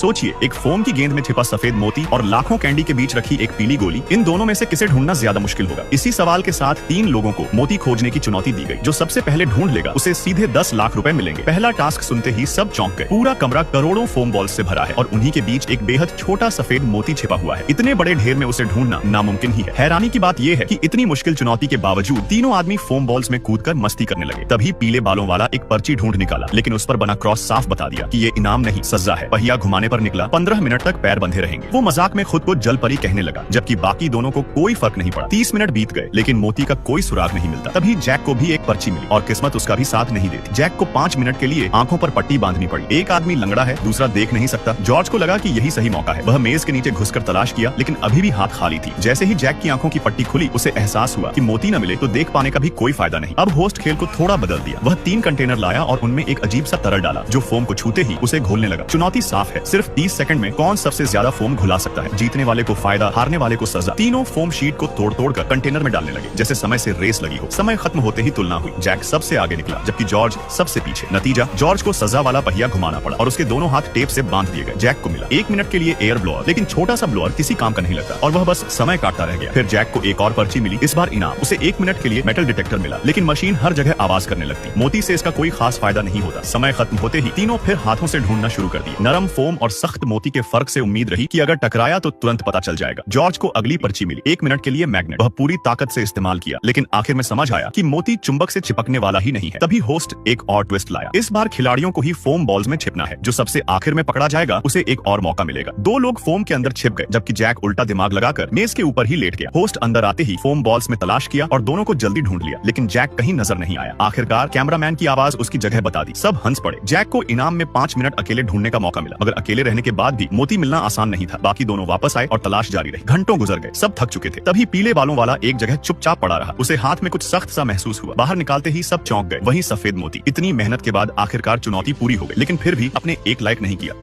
सोचिए, एक फोम की गेंद में छिपा सफेद मोती और लाखों कैंडी के बीच रखी एक पीली गोली, इन दोनों में से किसे ढूंढना ज्यादा मुश्किल होगा। इसी सवाल के साथ 3 लोगों को मोती खोजने की चुनौती दी गई। जो सबसे पहले ढूंढ लेगा उसे सीधे 10 लाख रुपए मिलेंगे। पहला टास्क सुनते ही सब चौंक गए। पूरा कमरा करोड़ों फोम बॉल्स से भरा है और उन्हीं के बीच एक बेहद छोटा सफेद मोती छिपा हुआ है। इतने बड़े ढेर में उसे ढूंढना नामुमकिन ही है। हैरानी की बात यह है कि इतनी मुश्किल चुनौती के बावजूद तीनों आदमी फोम बॉल्स में कूदकर मस्ती करने लगे। तभी पीले बालों वाला एक पर्ची ढूंढ निकाला, लेकिन उस पर बना क्रॉस साफ बता दिया कि ये इनाम नहीं, सजा है। पहिया घुमाने पर निकला, 15 मिनट तक पैर बंधे रहेंगे। वो मजाक में खुद को जल परी कहने लगा, जबकि बाकी दोनों को कोई फर्क नहीं पड़ा। 30 मिनट बीत गए, लेकिन मोती का कोई सुराग नहीं मिलता। तभी जैक को भी एक पर्ची मिली और किस्मत उसका भी साथ नहीं देती। जैक को 5 मिनट के लिए आंखों पर पट्टी बांधनी पड़ी। एक आदमी लंगड़ा है, दूसरा देख नहीं सकता। जॉर्ज को लगा कि यही सही मौका है। वह मेज के नीचे घुसकर तलाश किया, लेकिन अभी भी हाथ खाली थी। जैसे ही जैक की आंखों की पट्टी खुली, उसे एहसास हुआ कि मोती न मिले तो देख पाने का भी कोई फायदा नहीं। अब होस्ट खेल को थोड़ा बदल दिया। वह 3 कंटेनर लाया और उनमें एक अजीब सा तरल डाला, जो फोम को छूते ही उसे घोलने लगा। चुनौती साफ है, सिर्फ 30 सेकंड में कौन सबसे ज्यादा फोम घुला सकता है। जीतने वाले को फायदा, हारने वाले को सजा। तीनों फोम शीट को तोड़ तोड़ कर कंटेनर में डालने लगे, जैसे समय से रेस लगी हो। समय खत्म होते ही तुलना हुई। जैक सबसे आगे निकला, जबकि जॉर्ज सबसे पीछे। नतीजा, जॉर्ज को सजा वाला पहिया घुमाना पड़ा और उसके दोनों हाथ टेप से बांध दिए गए। जैक को मिला 1 मिनट के लिए एयर ब्लोअर, लेकिन छोटा सा ब्लोअर किसी काम का नहीं लगता और वह बस समय काटता रह गया। फिर जैक को एक और पर्ची मिली, इस बार इनाम। उसे 1 मिनट के लिए मेटल डिटेक्टर मिला, लेकिन मशीन हर जगह आवाज करने लगती। मोती से इसका कोई खास फायदा नहीं होता। समय खत्म होते ही तीनों फिर हाथों से ढूंढना शुरू कर दिया। नरम फोम और सख्त मोती के फर्क से उम्मीद रही कि अगर टकराया तो तुरंत पता चल जाएगा। जॉर्ज को अगली पर्ची मिली, 1 मिनट के लिए मैग्नेट। वह पूरी ताकत से इस्तेमाल किया, लेकिन आखिर में समझ आया कि मोती चुंबक से चिपकने वाला ही नहीं है। तभी होस्ट एक और ट्विस्ट लाया। इस बार खिलाड़ियों को ही फोम बॉल्स में छिपना है। जो सबसे आखिर में पकड़ा जाएगा उसे एक और मौका मिलेगा। 2 लोग फोम के अंदर छिप गए, जबकि जैक उल्टा दिमाग लगाकर मेज के ऊपर ही लेट गया। होस्ट अंदर आते ही फोम बॉल्स में तलाश किया और दोनों को जल्दी ढूंढ लिया, लेकिन जैक कहीं नजर नहीं आया। आखिरकार कैमरामैन की आवाज उसकी जगह बता दी। सब हंस पड़े। जैक को इनाम में 5 मिनट अकेले ढूंढने का मौका मिला, मगर अकेले रहने के बाद भी मोती मिलना आसान नहीं था। बाकी दोनों वापस आए और तलाश जारी रही। घंटों गुजर गए, सब थक चुके थे। तभी पीले बालों वाला एक जगह चुपचाप पड़ा रहा। उसे हाथ में कुछ सख्त सा महसूस हुआ। बाहर निकालते ही सब चौंक गए। वही सफेद मोती। इतनी मेहनत के बाद आखिरकार चुनौती पूरी हो गई, लेकिन फिर भी अपने एक लायक नहीं किया।